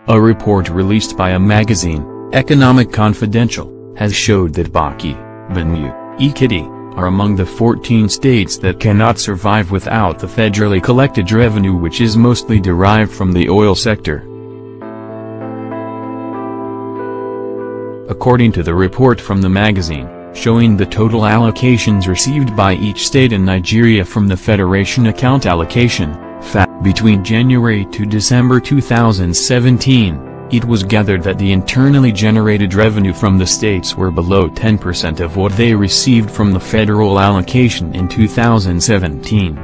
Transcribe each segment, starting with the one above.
A report released by a magazine, Economic Confidential, has showed that Bauchi, Benue, Ekiti, are among the 14 states that cannot survive without the federally collected revenue, which is mostly derived from the oil sector. According to the report from the magazine, showing the total allocations received by each state in Nigeria from the Federation Account Allocation, FAA, between January to December 2017, it was gathered that the internally generated revenue from the states were below 10% of what they received from the federal allocation in 2017.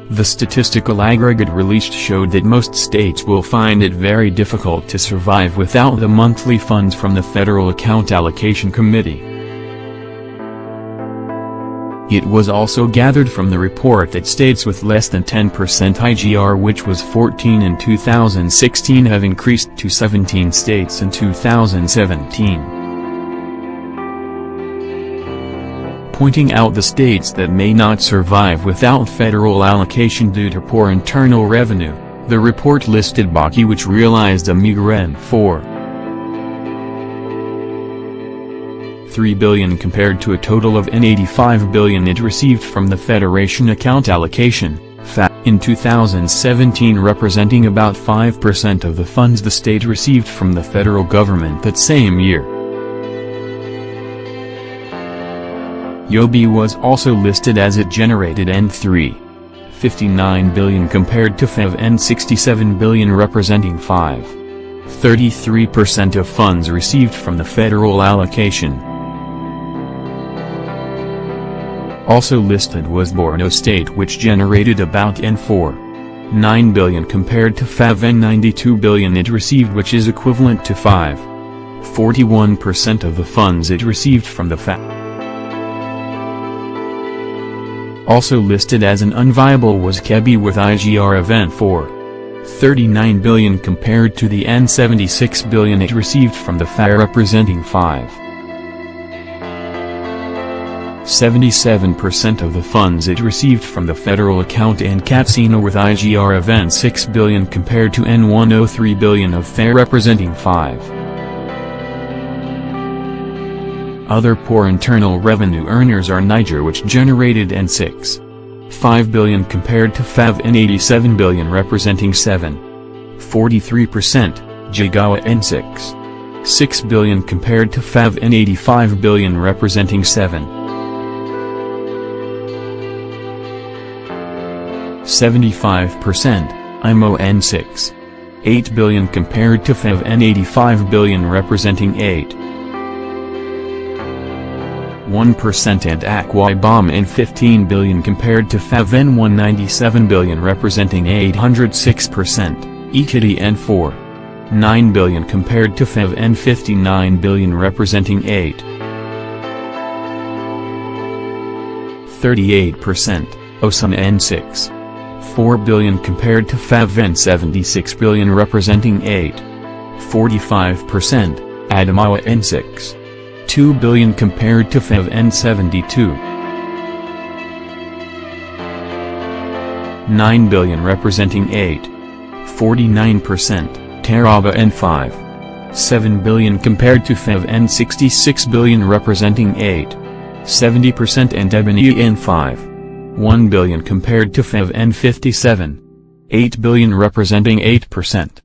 The statistical aggregate released showed that most states will find it very difficult to survive without the monthly funds from the Federal Account Allocation Committee. It was also gathered from the report that states with less than 10% IGR, which was 14 in 2016, have increased to 17 states in 2017. Pointing out the states that may not survive without federal allocation due to poor internal revenue, the report listed Bauchi, which realized a meager N$4.3 billion compared to a total of N$85 billion it received from the Federation Account Allocation, FAA, in 2017, representing about 5% of the funds the state received from the federal government that same year. Yobe was also listed as it generated N$3.59 billion compared to FAA of N$67 billion, representing 5.33% of funds received from the federal allocation. Also listed was Borno State, which generated about N$4.9 billion compared to FAA of N$92 billion it received, which is equivalent to 5.41% of the funds it received from the FAA. Also listed as an unviable was Kebbi with IGR of N$4.39 billion compared to the N$76 billion it received from the FAA, representing 5.77% of the funds it received from the federal account, and Katsina with IGR of N$6 billion compared to N$103 billion of FAA, representing 5. Other poor internal revenue earners are Niger, which generated N$6.5 billion compared to FAA of N$87 billion, representing 7.43%, Jigawa N$6.6 billion compared to FAA of N$85 billion, representing 7.75%, Imo N$6.8 billion compared to FAA of N$85 billion, representing 8.1%, and Akwa Ibom N$15 billion compared to FAA of N$197 billion, representing 806%, Ekiti N$4.9 billion compared to FAA of N$59 billion, representing 8.38%, Osun N$6.4 billion compared to FAA of N$76 billion, representing 8.45%, Adamawa N$6.2 billion compared to FAA of N$72.9 billion, representing 8.49%, Taraba N$5.7 billion compared to FAA of N$66 billion, representing 8.70%, and Ebonyi N$5.1 billion compared to FAA of N$57.8 billion, representing 8%.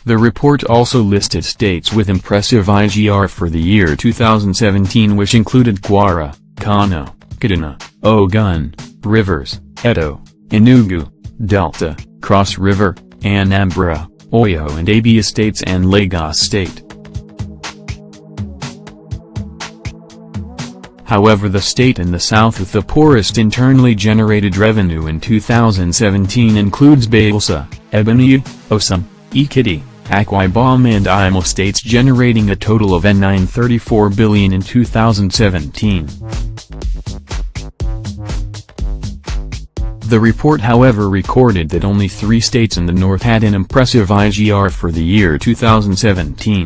The report also listed states with impressive IGR for the year 2017, which included Kwara, Kano, Kaduna, Ogun, Rivers, Edo, Enugu, Delta, Cross River, Anambra, Oyo and Abia states, and Lagos State. However, the state in the south with the poorest internally generated revenue in 2017 includes Bayelsa, Ebonyi, Osun, Ekiti, Akwa Ibom and Imo states, generating a total of N$934 billion in 2017. The report, however, recorded that only 3 states in the north had an impressive IGR for the year 2017.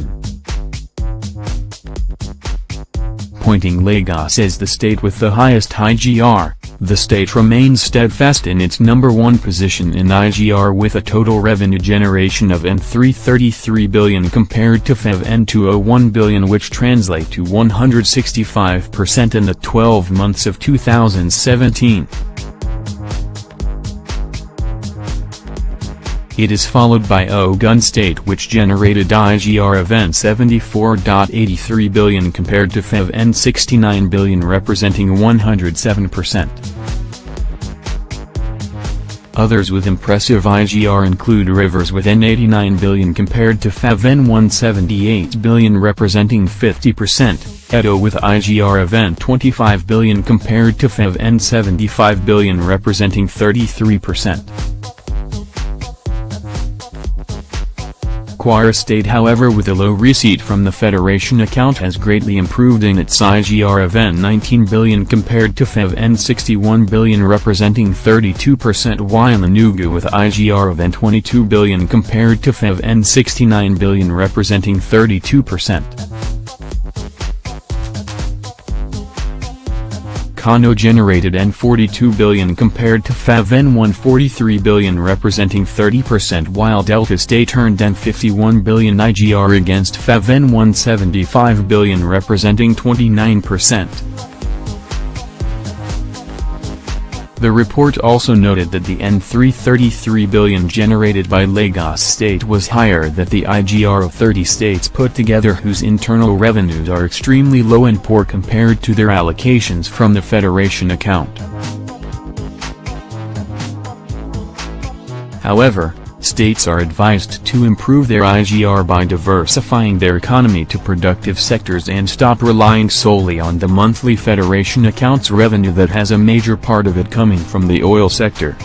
appointing Lagos as the state with the highest IGR. The state remains steadfast in its number one position in IGR with a total revenue generation of N333 billion compared to FEV N201 billion, which translate to 165% in the 12 months of 2017. It is followed by Ogun State, which generated IGR of N74.83 billion compared to FEV N69 billion, representing 107%. Others with impressive IGR include Rivers with N89 billion compared to FEV N178 billion, representing 50%, Edo with IGR of N25 billion compared to FEV N75 billion, representing 33%. Kwara State, however, with a low receipt from the Federation account, has greatly improved in its IGR of N19 billion compared to FEV N61 billion, representing 32%, while Enugu with IGR of N22 billion compared to FEV N69 billion, representing 32%. Kano generated N42 billion compared to FEV N143 billion, representing 30%, while Delta State earned N51 billion IGR against FEV N175 billion, representing 29%. The report also noted that the N333 billion generated by Lagos State was higher than the IGR of 30 states put together, whose internal revenues are extremely low and poor compared to their allocations from the Federation account. However, states are advised to improve their IGR by diversifying their economy to productive sectors and stop relying solely on the monthly Federation accounts revenue that has a major part of it coming from the oil sector.